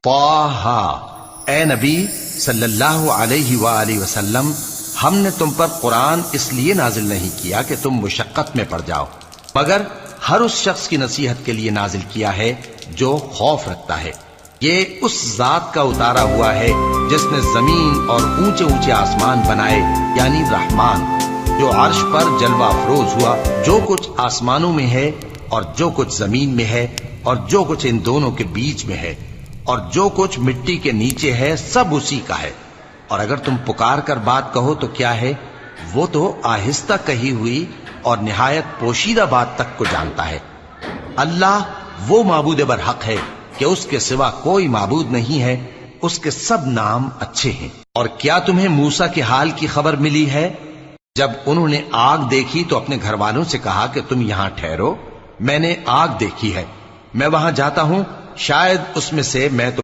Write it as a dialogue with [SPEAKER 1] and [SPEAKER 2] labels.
[SPEAKER 1] طٰہٰ، اے نبی صلی اللہ علیہ وآلہ وسلم، ہم نے تم پر قرآن اس لیے نازل نہیں کیا کہ تم مشقت میں پڑ جاؤ، مگر ہر اس شخص کی نصیحت کے لیے نازل کیا ہے جو خوف رکھتا ہے۔ یہ اس ذات کا اتارا ہوا ہے جس نے زمین اور اونچے اونچے آسمان بنائے، یعنی رحمان، جو عرش پر جلوہ افروز ہوا۔ جو کچھ آسمانوں میں ہے اور جو کچھ زمین میں ہے اور جو کچھ ان دونوں کے بیچ میں ہے اور جو کچھ مٹی کے نیچے ہے، سب اسی کا ہے۔ اور اگر تم پکار کر بات کہو تو کیا ہے، وہ تو آہستہ کہی ہوئی اور نہایت پوشیدہ بات تک کو جانتا ہے۔ اللہ وہ معبود برحق ہے کہ اس کے سوا کوئی معبود نہیں ہے، اس کے سب نام اچھے ہیں۔ اور کیا تمہیں موسیٰ کے حال کی خبر ملی ہے؟ جب انہوں نے آگ دیکھی تو اپنے گھر والوں سے کہا کہ تم یہاں ٹھہرو، میں نے آگ دیکھی ہے، میں وہاں جاتا ہوں، شاید اس میں سے میں تو